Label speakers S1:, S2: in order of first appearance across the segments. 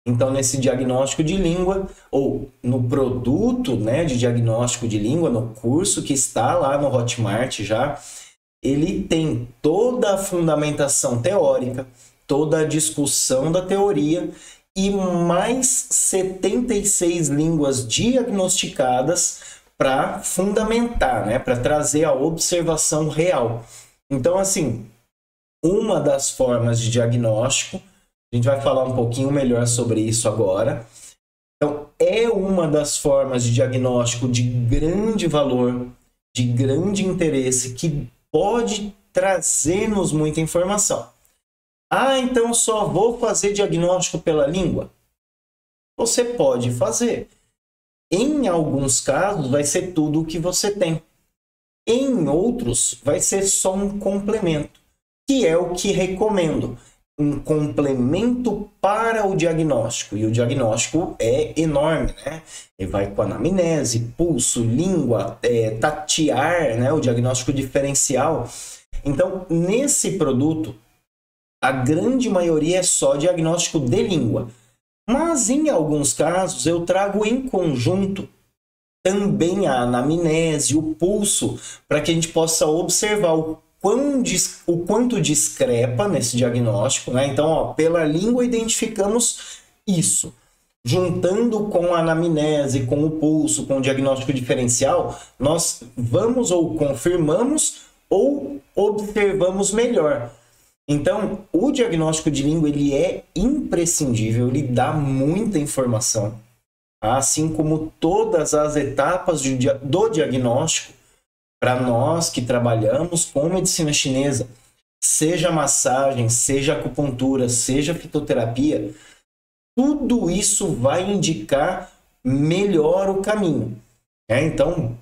S1: Então, nesse diagnóstico de língua, ou no produto, né, de diagnóstico de língua, no curso que está lá no Hotmart já, ele tem toda a fundamentação teórica, toda a discussão da teoria e mais 76 línguas diagnosticadas para fundamentar, né, para trazer a observação real. Então, assim, uma das formas de diagnóstico, a gente vai falar um pouquinho melhor sobre isso agora. Então, é uma das formas de diagnóstico de grande valor, de grande interesse, que pode trazer-nos muita informação. Ah, então só vou fazer diagnóstico pela língua? Você pode fazer. Em alguns casos, vai ser tudo o que você tem. Em outros, vai ser só um complemento, que é o que recomendo. Um complemento para o diagnóstico. E o diagnóstico é enorme, né? Ele vai com anamnese, pulso, língua, tatear, né? O diagnóstico diferencial. Então, nesse produto, a grande maioria é só diagnóstico de língua. Mas, em alguns casos, eu trago em conjunto também a anamnese, o pulso, para que a gente possa observar o quanto discrepa nesse diagnóstico, né? Então, ó, pela língua identificamos isso. Juntando com a anamnese, com o pulso, com o diagnóstico diferencial, nós vamos ou confirmamos ou observamos melhor. Então, o diagnóstico de língua ele é imprescindível, ele dá muita informação, assim como todas as etapas do diagnóstico. Para nós que trabalhamos com medicina chinesa, seja massagem, seja acupuntura, seja fitoterapia, tudo isso vai indicar melhor o caminho. Então,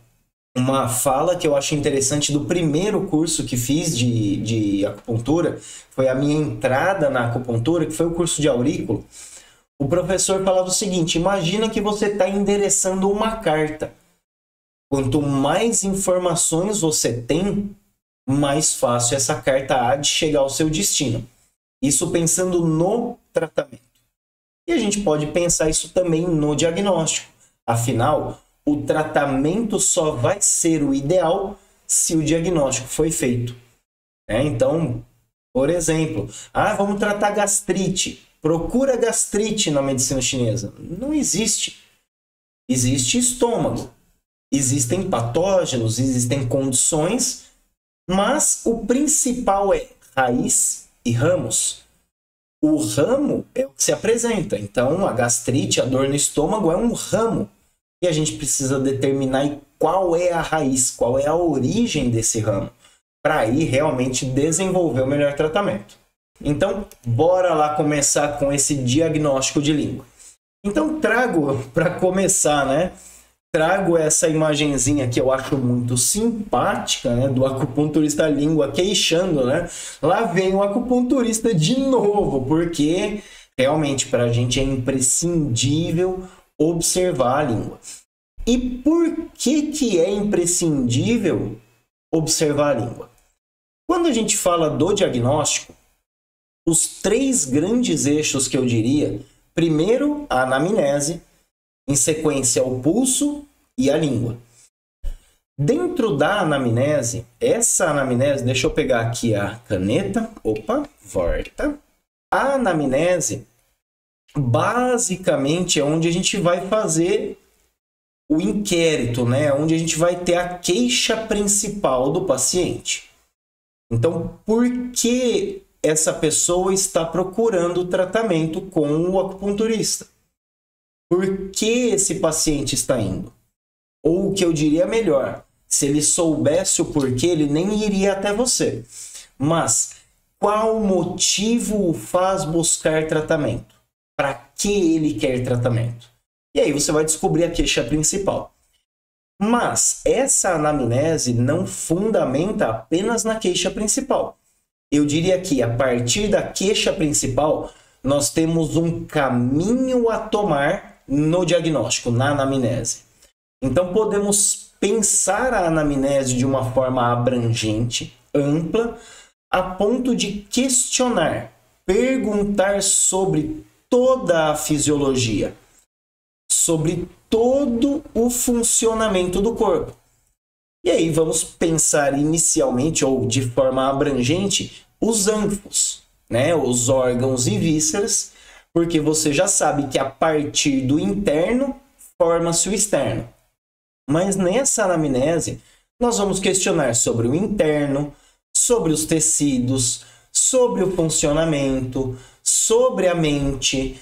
S1: uma fala que eu acho interessante do primeiro curso que fiz de acupuntura, foi a minha entrada na acupuntura, que foi o curso de aurículo. O professor falava o seguinte: imagina que você está endereçando uma carta. Quanto mais informações você tem, mais fácil essa carta há de chegar ao seu destino. Isso pensando no tratamento. E a gente pode pensar isso também no diagnóstico. Afinal, o tratamento só vai ser o ideal se o diagnóstico foi feito. Então, por exemplo, vamos tratar gastrite. Procura gastrite na medicina chinesa. Não existe. Existe estômago. Existem patógenos, existem condições, mas o principal é raiz e ramos. O ramo é o que se apresenta. Então, a gastrite, a dor no estômago é um ramo. E a gente precisa determinar qual é a raiz, qual é a origem desse ramo, para aí realmente desenvolver o melhor tratamento. Então, bora lá começar com esse diagnóstico de língua. Então, trago, para começar, né? Trago essa imagenzinha que eu acho muito simpática, né, do acupunturista língua queixando, né? Lá vem o acupunturista de novo, porque realmente para a gente é imprescindível observar a língua. E por que é imprescindível observar a língua? Quando a gente fala do diagnóstico, os 3 grandes eixos que eu diria, primeiro a anamnese, em sequência o pulso e a língua. Dentro da anamnese, essa anamnese, deixa eu pegar aqui a caneta, volta. A anamnese, basicamente, é onde a gente vai fazer o inquérito, né? Onde a gente vai ter a queixa principal do paciente. Então, por que essa pessoa está procurando tratamento com o acupunturista? Por que esse paciente está indo? Ou o que eu diria melhor, se ele soubesse o porquê, ele nem iria até você. Mas qual motivo o faz buscar tratamento? Para que ele quer tratamento? E aí você vai descobrir a queixa principal. Mas essa anamnese não fundamenta apenas na queixa principal. Eu diria que a partir da queixa principal, nós temos um caminho a tomar no diagnóstico, na anamnese. Então, podemos pensar a anamnese de uma forma abrangente, ampla, a ponto de questionar, perguntar sobre toda a fisiologia, sobre todo o funcionamento do corpo. E aí vamos pensar inicialmente, ou de forma abrangente, os ânfos, né? Os órgãos e vísceras, porque você já sabe que a partir do interno forma-se o externo. Mas nessa anamnese, nós vamos questionar sobre o interno, sobre os tecidos, sobre o funcionamento, sobre a mente,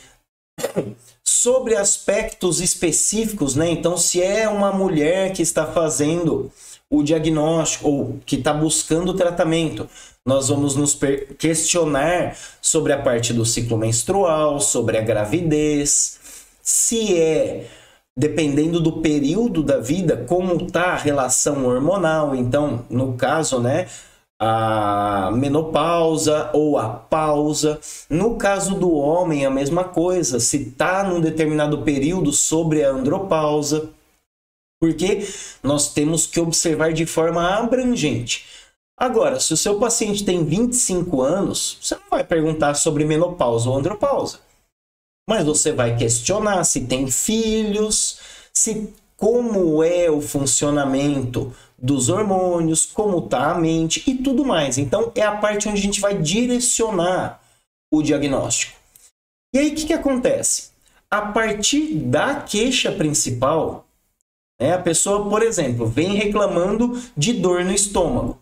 S1: sobre aspectos específicos, né? Então, se é uma mulher que está fazendo o diagnóstico ou que está buscando o tratamento, nós vamos nos questionar sobre a parte do ciclo menstrual, sobre a gravidez, se é, dependendo do período da vida, como está a relação hormonal. Então, no caso, né, a menopausa ou a pausa. No caso do homem, a mesma coisa, se está num determinado período, sobre a andropausa. Porque nós temos que observar de forma abrangente. Agora, se o seu paciente tem 25 anos, você não vai perguntar sobre menopausa ou andropausa. Mas você vai questionar se tem filhos, como é o funcionamento dos hormônios, como está a mente e tudo mais. Então, é a parte onde a gente vai direcionar o diagnóstico. E aí, o que acontece? A partir da queixa principal, a pessoa, por exemplo, vem reclamando de dor no estômago.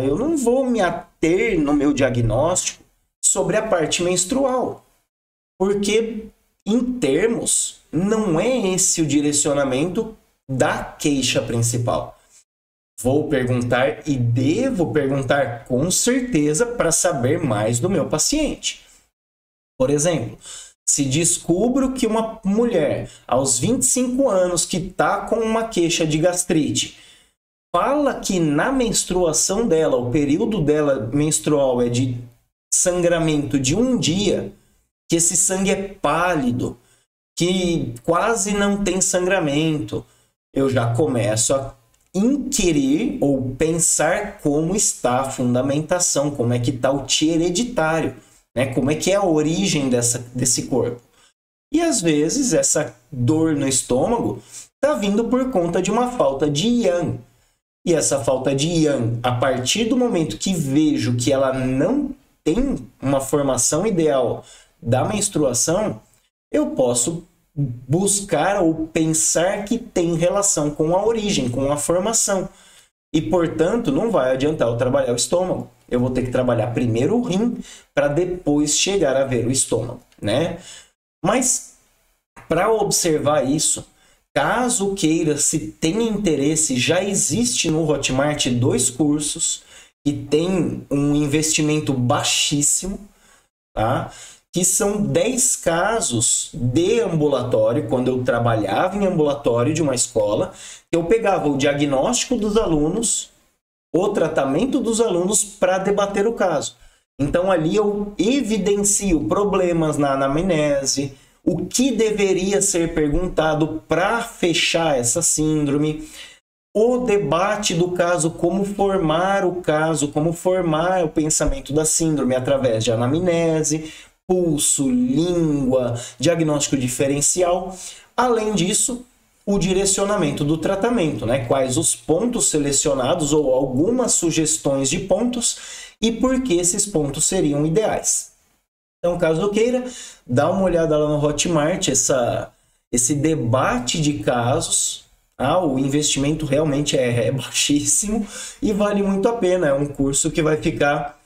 S1: Eu não vou me ater no meu diagnóstico sobre a parte menstrual, porque, em termos, não é esse o direcionamento da queixa principal. Vou perguntar e devo perguntar com certeza para saber mais do meu paciente. Por exemplo, se descubro que uma mulher aos 25 anos que está com uma queixa de gastrite fala que na menstruação dela, o período dela menstrual é de sangramento de um dia, que esse sangue é pálido, que quase não tem sangramento, eu já começo a inquirir ou pensar como está a fundamentação, como é que está o Qi hereditário, né? Como é que é a origem desse corpo. E às vezes essa dor no estômago está vindo por conta de uma falta de Yang. E essa falta de Yang, a partir do momento que vejo que ela não tem uma formação ideal da menstruação, eu posso buscar ou pensar que tem relação com a origem, com a formação. E, portanto, não vai adiantar eu trabalhar o estômago. Eu vou ter que trabalhar primeiro o rim para depois chegar a ver o estômago, né? Mas, para observar isso, caso queira, se tem interesse, já existe no Hotmart 2 cursos que tem um investimento baixíssimo, tá? Que são 10 casos de ambulatório, quando eu trabalhava em ambulatório de uma escola, eu pegava o diagnóstico dos alunos, o tratamento dos alunos para debater o caso. Então ali eu evidencio problemas na anamnese, o que deveria ser perguntado para fechar essa síndrome, o debate do caso, como formar o caso, como formar o pensamento da síndrome através de anamnese, pulso, língua, diagnóstico diferencial. Além disso, o direcionamento do tratamento, né? Quais os pontos selecionados ou algumas sugestões de pontos e por que esses pontos seriam ideais. Então, caso queira, dá uma olhada lá no Hotmart, esse debate de casos. O investimento realmente é baixíssimo e vale muito a pena. É um curso que vai ficar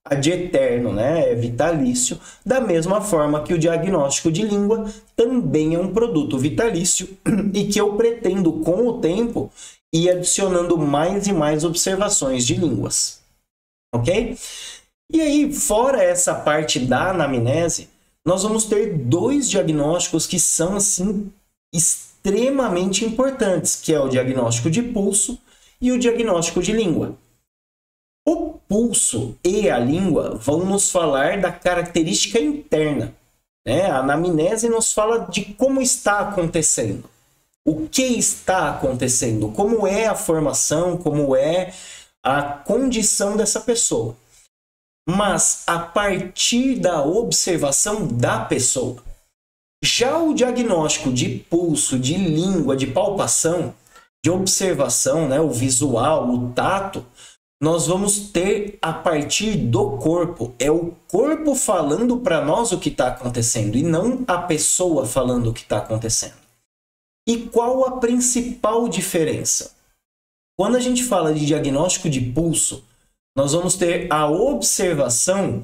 S1: ad eterno, né? É vitalício, da mesma forma que o diagnóstico de língua também é um produto vitalício e que eu pretendo, com o tempo, ir adicionando mais e mais observações de línguas. Ok? E aí, fora essa parte da anamnese, nós vamos ter 2 diagnósticos que são, assim, extremamente importantes, que é o diagnóstico de pulso e o diagnóstico de língua. O pulso e a língua vão nos falar da característica interna, né? A anamnese nos fala de como está acontecendo, o que está acontecendo, como é a formação, como é a condição dessa pessoa. mas a partir da observação da pessoa. Já o diagnóstico de pulso, de língua, de palpação, de observação, né, o visual, o tato, nós vamos ter a partir do corpo. É o corpo falando para nós o que está acontecendo e não a pessoa falando o que está acontecendo. E qual a principal diferença? Quando a gente fala de diagnóstico de pulso, nós vamos ter a observação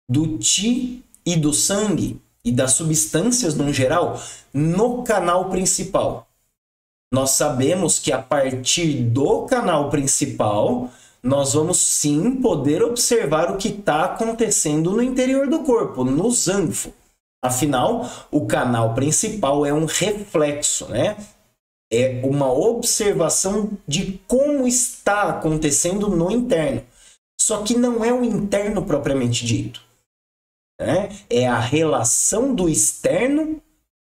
S1: do Qi e do sangue e das substâncias no geral no canal principal. Nós sabemos que a partir do canal principal, nós vamos sim poder observar o que está acontecendo no interior do corpo, no zanfo. Afinal, o canal principal é um reflexo, né? É uma observação de como está acontecendo no interno. Só que não é o interno propriamente dito, né? É a relação do externo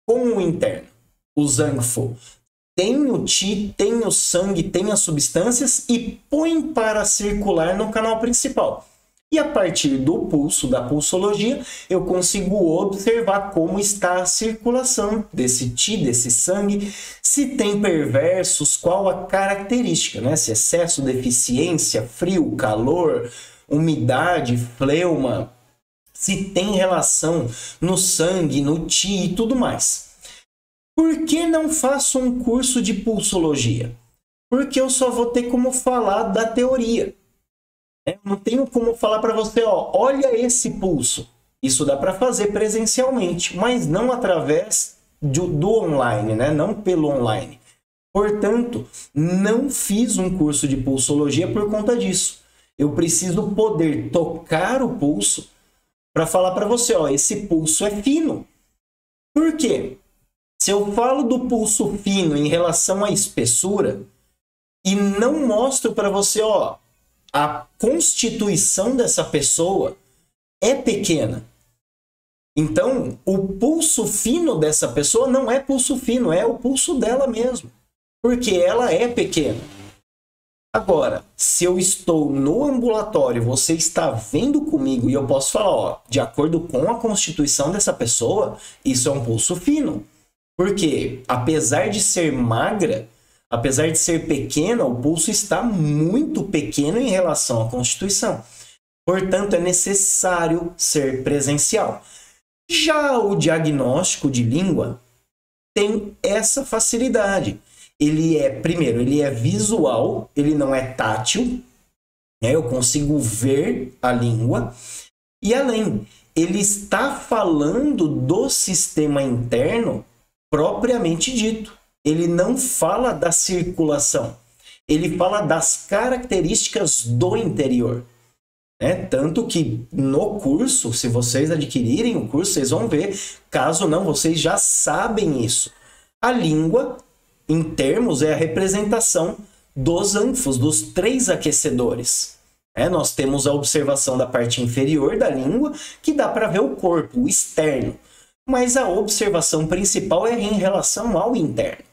S1: com o interno. O zanfo tem o Qi, tem o sangue, tem as substâncias e põe para circular no canal principal. E a partir do pulso, da pulsologia, eu consigo observar como está a circulação desse Qi, desse sangue, se tem perversos, qual a característica, né? Se excesso, deficiência, frio, calor, umidade, fleuma, se tem relação no sangue, no Qi e tudo mais. Por que não faço um curso de pulsologia? Porque eu só vou ter como falar da teoria. Eu não tenho como falar para você, ó, olha esse pulso. Isso dá para fazer presencialmente, mas não através do online, né? Não pelo online. Portanto, não fiz um curso de pulsologia por conta disso. Eu preciso poder tocar o pulso para falar para você, ó, esse pulso é fino. Por quê? Se eu falo do pulso fino em relação à espessura e não mostro para você, ó, a constituição dessa pessoa é pequena. Então, o pulso fino dessa pessoa não é pulso fino, é o pulso dela mesmo, porque ela é pequena. Agora, se eu estou no ambulatório, você está vendo comigo e eu posso falar, ó, de acordo com a constituição dessa pessoa, isso é um pulso fino. Porque, apesar de ser magra, apesar de ser pequena, o pulso está muito pequeno em relação à constituição. Portanto, é necessário ser presencial. Já o diagnóstico de língua tem essa facilidade. Primeiro, ele é visual, ele não é tátil, né? Eu consigo ver a língua. E além, ele está falando do sistema interno propriamente dito. Ele não fala da circulação, ele fala das características do interior. Tanto que no curso, se vocês adquirirem o curso, vocês vão ver, caso não, vocês já sabem isso. A língua, em termos, é a representação dos ânfos, dos 3 aquecedores. Nós temos a observação da parte inferior da língua, que dá para ver o corpo, o externo. Mas a observação principal é em relação ao interno.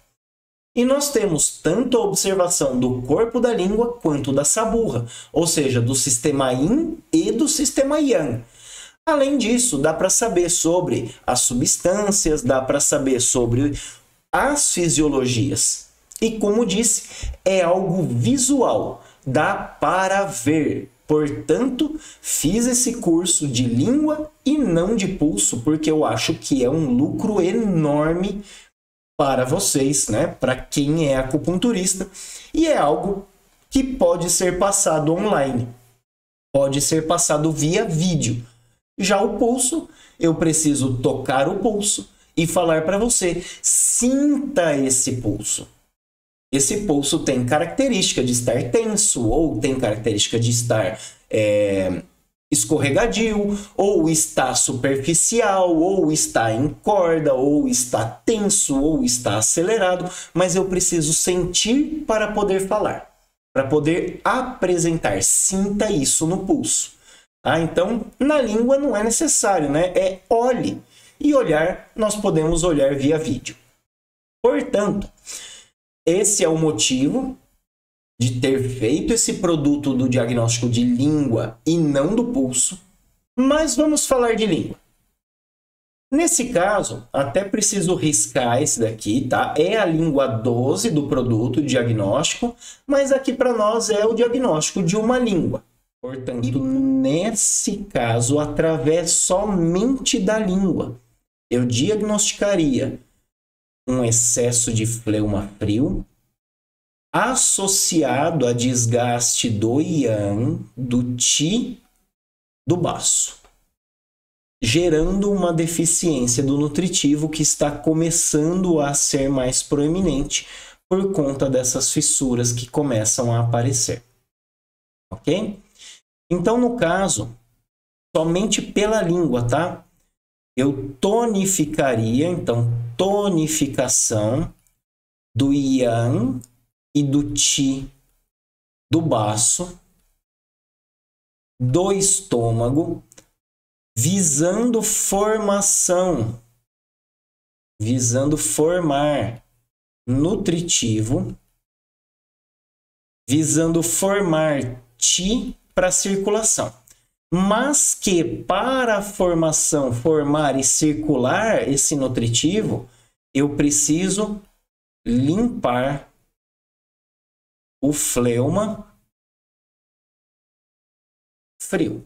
S1: E nós temos tanto a observação do corpo da língua quanto da saburra, ou seja, do sistema Yin e do sistema Yang. Além disso, dá para saber sobre as substâncias, dá para saber sobre as fisiologias. E como disse, é algo visual, dá para ver. Portanto, fiz esse curso de língua e não de pulso, porque eu acho que é um lucro enorme para vocês, né? Para quem é acupunturista. E é algo que pode ser passado online. Pode ser passado via vídeo. Já o pulso, eu preciso tocar o pulso e falar para você, sinta esse pulso. Esse pulso tem característica de estar tenso, ou tem característica de estar escorregadio, ou está superficial, ou está em corda, ou está tenso, ou está acelerado, mas eu preciso sentir para poder falar, para poder apresentar. Sinta isso no pulso. Então, na língua não é necessário, né? É olhe. E olhar, nós podemos olhar via vídeo. Portanto, esse é o motivo de ter feito esse produto do diagnóstico de língua e não do pulso. Mas vamos falar de língua. Nesse caso, até preciso riscar esse daqui, tá? É a língua 12 do produto diagnóstico, mas aqui para nós é o diagnóstico de uma língua. Portanto, nesse caso, através somente da língua, eu diagnosticaria um excesso de fleuma frio associado a desgaste do yang, do qi, do baço, gerando uma deficiência do nutritivo que está começando a ser mais proeminente por conta dessas fissuras que começam a aparecer. Ok? Então, no caso, somente pela língua, tá? Eu tonificaria, então, tonificação do yang e do qi do baço, do estômago, visando formação, visando formar nutritivo, visando formar qi para circulação. Mas que para a formação, formar e circular esse nutritivo, eu preciso limpar o fleuma frio.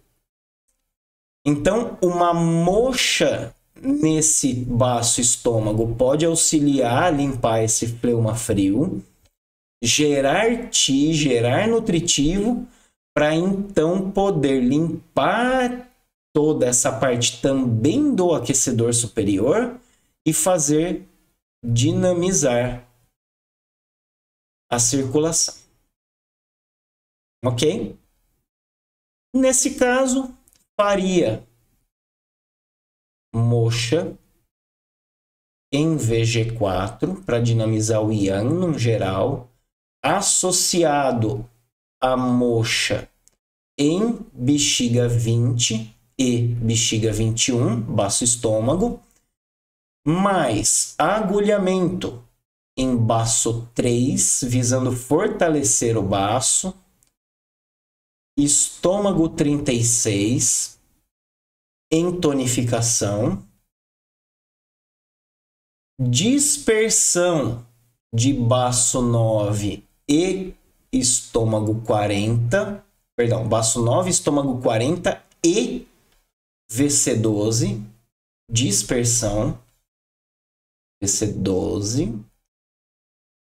S1: Então, uma moxa nesse baço estômago pode auxiliar a limpar esse fleuma frio, gerar qi, gerar nutritivo, para então poder limpar toda essa parte também do aquecedor superior e fazer dinamizar a circulação. Ok? Nesse caso, faria moxa em VG4 para dinamizar o yang no geral, associado a moxa em bexiga 20 e bexiga 21, baço estômago, mais agulhamento em baço 3, visando fortalecer o baço, estômago 36, em tonificação, dispersão de baço 9 e estômago 40, perdão, baço 9, estômago 40 e VC12, dispersão, VC12,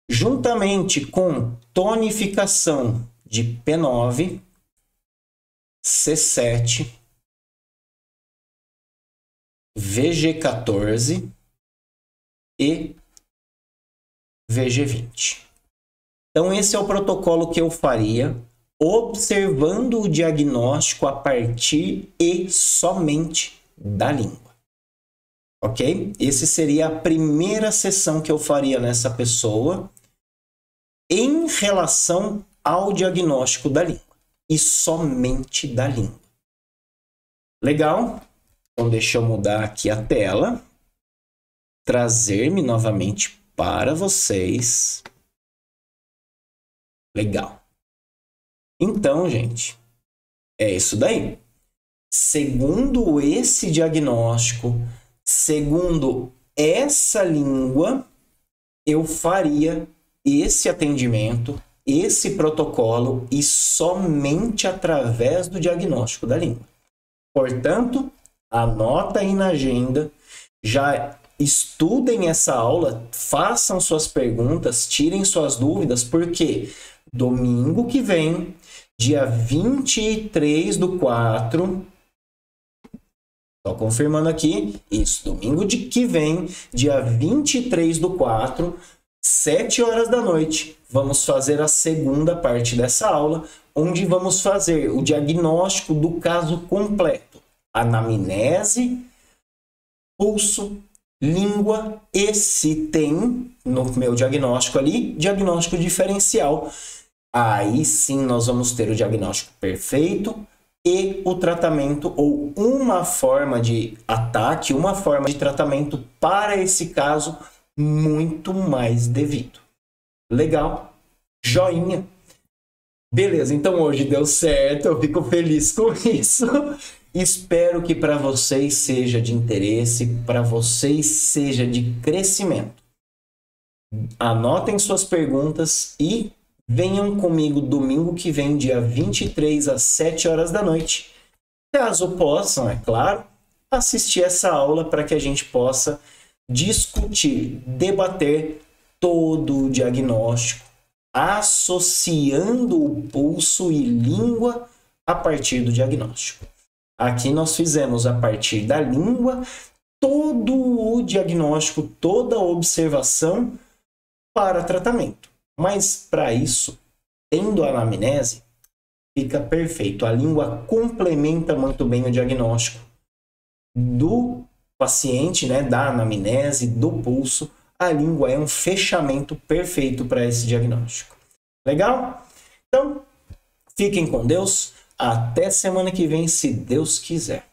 S1: juntamente com tonificação de P9, C7, VG14 e VG20. Então, esse é o protocolo que eu faria, observando o diagnóstico a partir e somente da língua. Ok? Esse seria a primeira sessão que eu faria nessa pessoa em relação ao diagnóstico da língua. E somente da língua. Legal? Então, deixa eu mudar aqui a tela. Trazer-me novamente para vocês. Legal. Então, gente, é isso daí. Segundo esse diagnóstico, segundo essa língua, eu faria esse atendimento, esse protocolo e somente através do diagnóstico da língua. Portanto, anota aí na agenda, já estudem essa aula, façam suas perguntas, tirem suas dúvidas, porque domingo que vem, dia 23/4, só confirmando aqui, isso, domingo que vem, dia 23/4, 7 horas da noite, vamos fazer a segunda parte dessa aula, onde vamos fazer o diagnóstico do caso completo. Anamnese, pulso, língua e, se tem, no meu diagnóstico ali, diagnóstico diferencial. Aí sim nós vamos ter o diagnóstico perfeito e o tratamento, ou uma forma de ataque, uma forma de tratamento para esse caso muito mais devido. Legal? Joinha. Beleza, então hoje deu certo, eu fico feliz com isso. Espero que para vocês seja de interesse, para vocês seja de crescimento. Anotem suas perguntas e venham comigo domingo que vem, dia 23, às 7 horas da noite. Caso possam, é claro, assistir essa aula para que a gente possa discutir, debater todo o diagnóstico, associando o pulso e língua a partir do diagnóstico. Aqui nós fizemos a partir da língua todo o diagnóstico, toda a observação para tratamento. Mas para isso, tendo a anamnese, fica perfeito. A língua complementa muito bem o diagnóstico do paciente, né, da anamnese, do pulso. A língua é um fechamento perfeito para esse diagnóstico. Legal? Então, fiquem com Deus. Até semana que vem, se Deus quiser.